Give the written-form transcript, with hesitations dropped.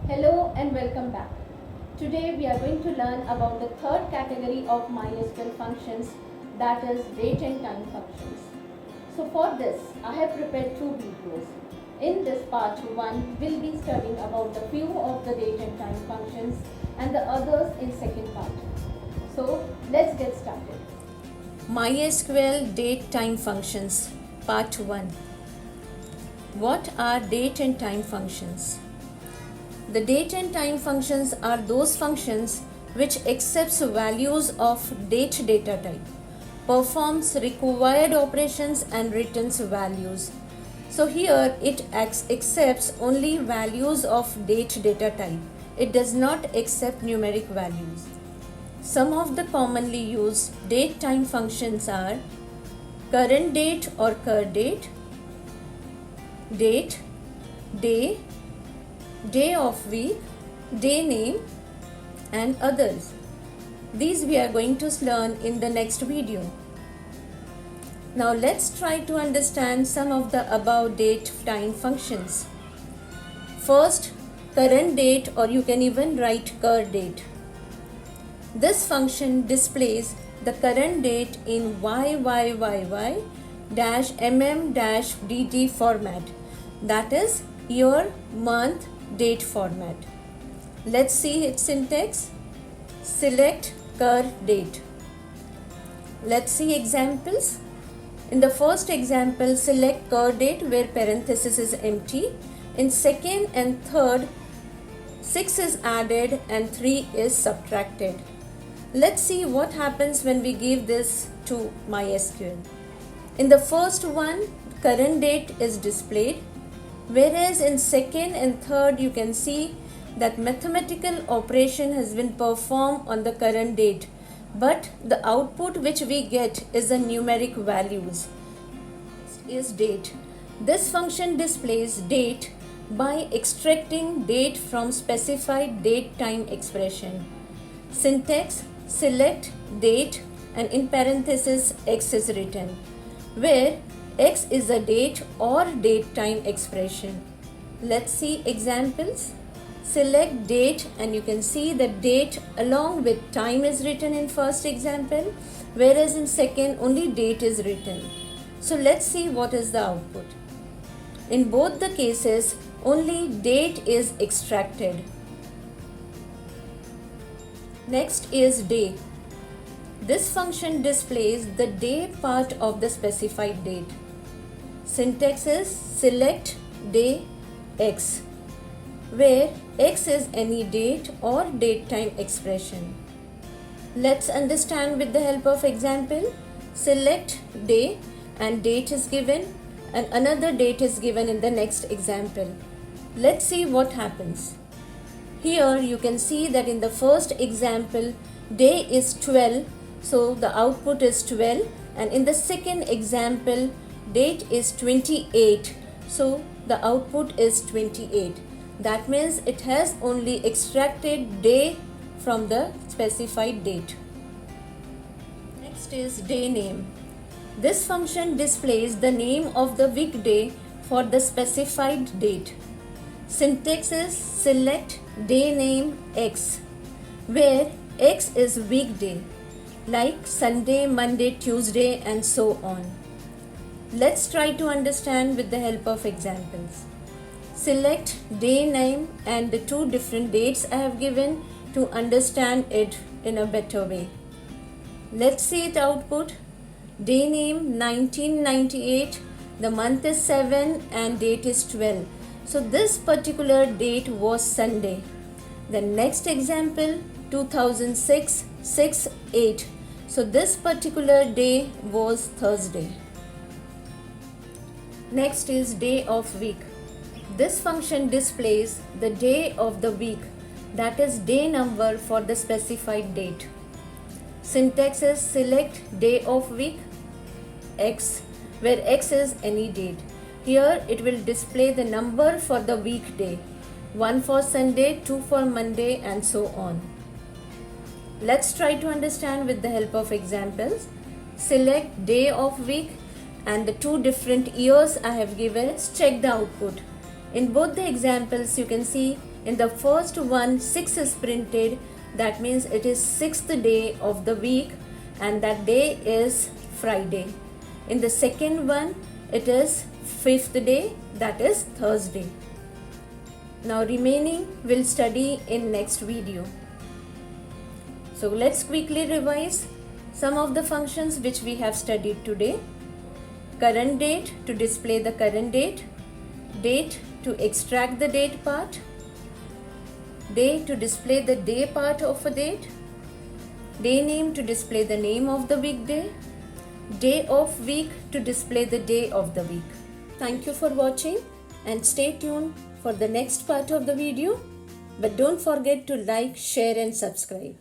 Hello and welcome back. Today we are going to learn about the third category of MySQL functions, that is date and time functions. So for this I have prepared two videos. In this part 1 we'll be studying about the few of the date and time functions and the others in second part. So let's get started. MySQL date time functions part 1. What are date and time functions? The date and time functions are those functions which accepts values of date data type, performs required operations and returns values. So here it accepts only values of date data type. It does not accept numeric values. Some of the commonly used date time functions are current date or cur date, date, day, day of week, day name and others. These we are going to learn in the next video. Now let's try to understand some of the above date time functions. First, current date, or you can even write cur date. This function displays the current date in YYYY-MM-DT format, that is year, month, date format. Let's see its syntax. Select cur date. Let's see examples. In the first example, select cur date where parenthesis is empty. In second and third, 6 is added and 3 is subtracted. Let's see what happens when we give this to MySQL. In the first one, current date is displayed, whereas in second and third you can see that mathematical operation has been performed on the current date, but the output which we get is the numeric values. Is date. This function displays date by extracting date from specified date time expression. Syntax: select date and in parenthesis x is written, where x is a date or date time expression. Let's see examples. Select date and you can see that date along with time is written in first example, whereas in second only date is written. So let's see what is the output. In both the cases only date is extracted. Next is day. This function displays the day part of the specified date. Syntax is select day x, where x is any date or date time expression. Let's understand with the help of example. Select day and date is given and another date is given in the next example. Let's see what happens. Here you can see that in the first example day is 12, so the output is 12, and in the second example date is 28, so the output is 28. That means it has only extracted day from the specified date. Next is day name. This function displays the name of the weekday for the specified date. Syntax is select day name x, where x is weekday, like Sunday, Monday, Tuesday and so on. Let's try to understand with the help of examples. Select day name and the two different dates I have given to understand it in a better way. Let's see its output. Day name 1998, the month is 7 and date is 12. So this particular date was Sunday. The next example 2006 6/8. So this particular day was Thursday. Next is day of week. This function displays the day of the week, that is day number for the specified date. Syntax is select day of week x, where x is any date. Here it will display the number for the weekday, 1 for Sunday, 2 for Monday and so on. Let's try to understand with the help of examples. Select day of week and the two different years I have given. Let's check the output. In both the examples you can see In the first one, 6 is printed. That means it is 6th day of the week, and that day is Friday. In the second one, it is 5th day, that is Thursday. Now remaining we'll study in next video. So let's quickly revise some of the functions which we have studied today. Current date to display the current date. Date to extract the date part. Day to display the day part of a date. Day name to display the name of the weekday. Day of week to display the day of the week. Thank you for watching and stay tuned for the next part of the video. But don't forget to like, share and subscribe.